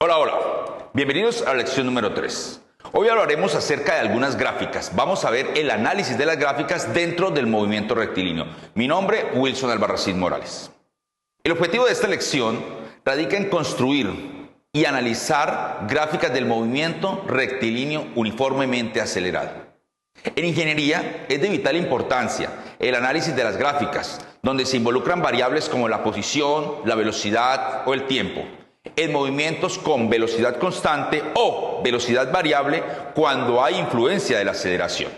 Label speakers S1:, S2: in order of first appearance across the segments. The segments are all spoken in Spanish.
S1: Hola, hola. Bienvenidos a la lección número 3. Hoy hablaremos acerca de algunas gráficas. Vamos a ver el análisis de las gráficas dentro del movimiento rectilíneo. Mi nombre, Wilson Albarracín Morales. El objetivo de esta lección radica en construir y analizar gráficas del movimiento rectilíneo uniformemente acelerado. En ingeniería es de vital importancia el análisis de las gráficas, donde se involucran variables como la posición, la velocidad o el tiempo, en movimientos con velocidad constante o velocidad variable cuando hay influencia de la aceleración.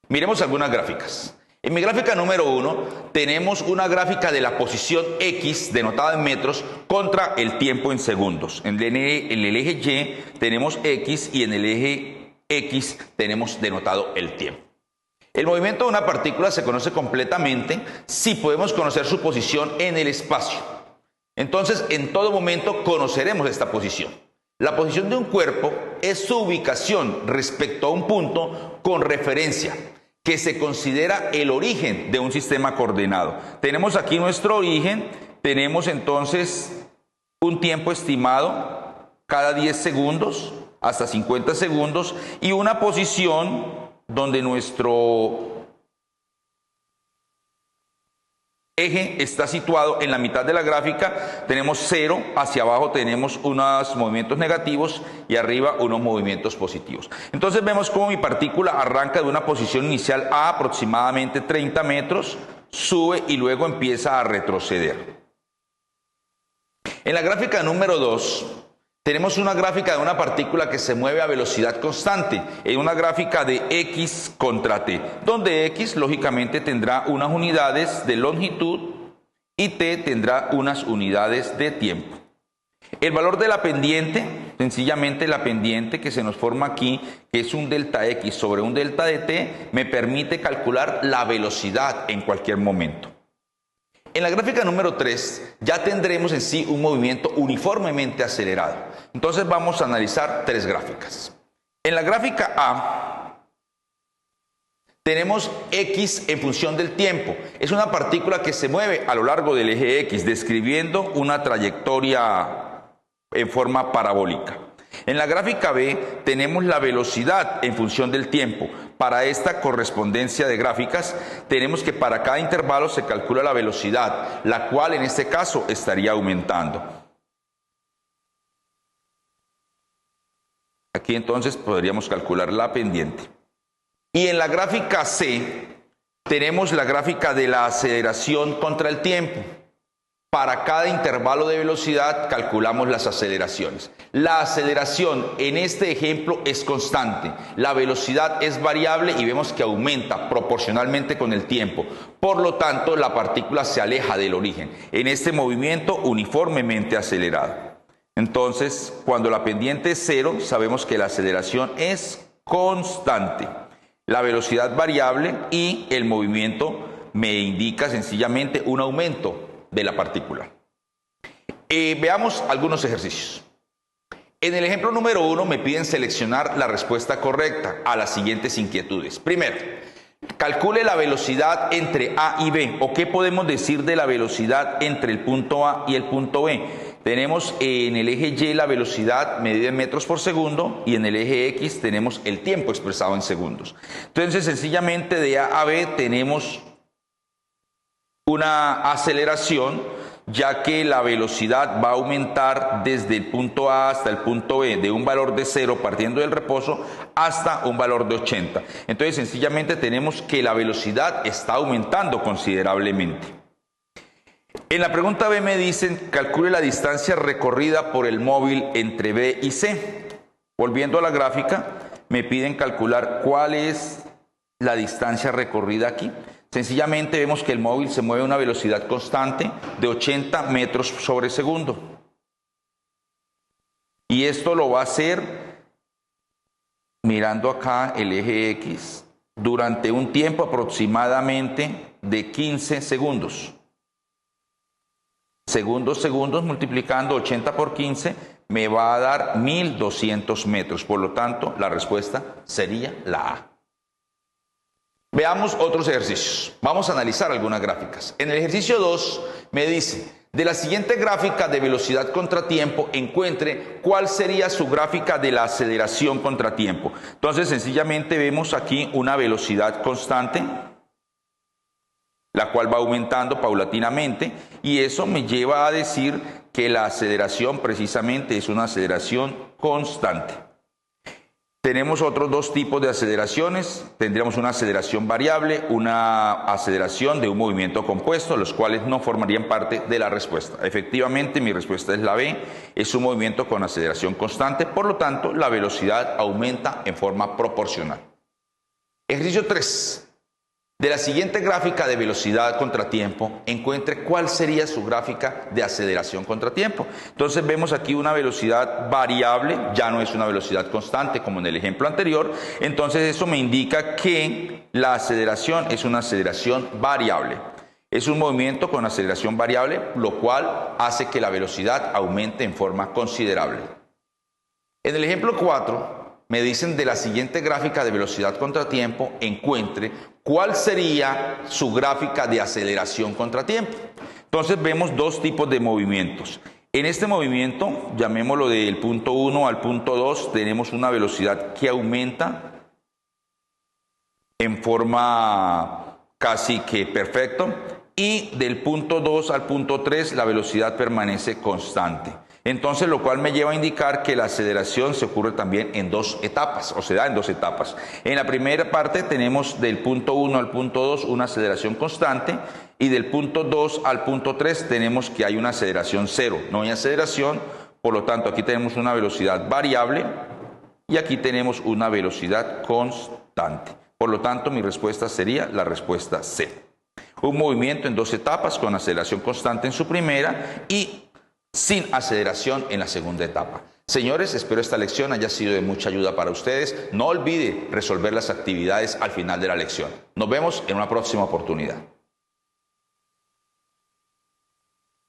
S1: Miremos algunas gráficas. En mi gráfica número 1 tenemos una gráfica de la posición X denotada en metros contra el tiempo en segundos. En el eje Y tenemos X y en el eje X tenemos denotado el tiempo. El movimiento de una partícula se conoce completamente si podemos conocer su posición en el espacio. Entonces, en todo momento conoceremos esta posición. La posición de un cuerpo es su ubicación respecto a un punto con referencia, que se considera el origen de un sistema coordenado. Tenemos aquí nuestro origen, tenemos entonces un tiempo estimado cada 10 segundos hasta 50 segundos y una posición donde nuestro eje está situado en la mitad de la gráfica. Tenemos 0, hacia abajo tenemos unos movimientos negativos y arriba unos movimientos positivos. Entonces vemos cómo mi partícula arranca de una posición inicial a aproximadamente 30 metros, sube y luego empieza a retroceder. En la gráfica número 2 tenemos una gráfica de una partícula que se mueve a velocidad constante, en una gráfica de X contra T, donde X lógicamente tendrá unas unidades de longitud y T tendrá unas unidades de tiempo. El valor de la pendiente, sencillamente la pendiente que se nos forma aquí, que es un delta X sobre un delta de T, me permite calcular la velocidad en cualquier momento. En la gráfica número 3 ya tendremos en sí un movimiento uniformemente acelerado. Entonces vamos a analizar 3 gráficas. En la gráfica A tenemos X en función del tiempo. Es una partícula que se mueve a lo largo del eje X, describiendo una trayectoria en forma parabólica. En la gráfica B tenemos la velocidad en función del tiempo. Para esta correspondencia de gráficas tenemos que para cada intervalo se calcula la velocidad, la cual en este caso estaría aumentando. Aquí entonces podríamos calcular la pendiente. Y en la gráfica C tenemos la gráfica de la aceleración contra el tiempo. Para cada intervalo de velocidad calculamos las aceleraciones. La aceleración en este ejemplo es constante, la velocidad es variable y vemos que aumenta proporcionalmente con el tiempo. Por lo tanto, la partícula se aleja del origen en este movimiento uniformemente acelerado. Entonces, cuando la pendiente es 0, sabemos que la aceleración es constante, la velocidad variable y el movimiento me indica sencillamente un aumento de la partícula. Veamos algunos ejercicios. En el ejemplo número 1 me piden seleccionar la respuesta correcta a las siguientes inquietudes. Primero, calcule la velocidad entre A y B, o qué podemos decir de la velocidad entre el punto A y el punto B. Tenemos en el eje Y la velocidad medida en metros por segundo y en el eje X tenemos el tiempo expresado en segundos. Entonces, sencillamente de A a B tenemos una aceleración, ya que la velocidad va a aumentar desde el punto A hasta el punto B, de un valor de 0 partiendo del reposo hasta un valor de 80. Entonces, sencillamente tenemos que la velocidad está aumentando considerablemente. En la pregunta B me dicen, calcule la distancia recorrida por el móvil entre B y C. Volviendo a la gráfica, me piden calcular cuál es la distancia recorrida aquí. Sencillamente vemos que el móvil se mueve a una velocidad constante de 80 metros sobre segundo. Y esto lo va a hacer mirando acá el eje X durante un tiempo aproximadamente de 15 segundos. Segundos multiplicando 80 por 15 me va a dar 1200 metros. Por lo tanto, la respuesta sería la A. Veamos otros ejercicios. Vamos a analizar algunas gráficas. En el ejercicio 2 me dice, De la siguiente gráfica de velocidad contra tiempo, encuentre cuál sería su gráfica de la aceleración contra tiempo. Entonces, sencillamente vemos aquí una velocidad constante, la cual va aumentando paulatinamente, y eso me lleva a decir que la aceleración precisamente es una aceleración constante. Tenemos otros dos tipos de aceleraciones. Tendríamos una aceleración variable, una aceleración de un movimiento compuesto, los cuales no formarían parte de la respuesta. Efectivamente, mi respuesta es la B, es un movimiento con aceleración constante, por lo tanto, la velocidad aumenta en forma proporcional. Ejercicio 3. De la siguiente gráfica de velocidad contra tiempo, encuentre cuál sería su gráfica de aceleración contra tiempo. Entonces vemos aquí una velocidad variable, ya no es una velocidad constante como en el ejemplo anterior. Entonces eso me indica que la aceleración es una aceleración variable. Es un movimiento con aceleración variable, lo cual hace que la velocidad aumente en forma considerable. En el ejemplo 4, me dicen de la siguiente gráfica de velocidad contra tiempo, encuentre cuál sería su gráfica de aceleración contra tiempo. Entonces vemos dos tipos de movimientos. En este movimiento, llamémoslo del punto 1 al punto 2, tenemos una velocidad que aumenta en forma casi que perfecta, y del punto 2 al punto 3 la velocidad permanece constante. Entonces, lo cual me lleva a indicar que la aceleración se ocurre también en dos etapas, o se da en dos etapas. En la primera parte tenemos del punto 1 al punto 2 una aceleración constante, y del punto 2 al punto 3 tenemos que hay una aceleración cero, no hay aceleración, por lo tanto aquí tenemos una velocidad variable y aquí tenemos una velocidad constante. Por lo tanto, mi respuesta sería la respuesta C. Un movimiento en dos etapas con aceleración constante en su primera y sin aceleración en la segunda etapa. Señores, espero esta lección haya sido de mucha ayuda para ustedes. No olvide resolver las actividades al final de la lección. Nos vemos en una próxima oportunidad.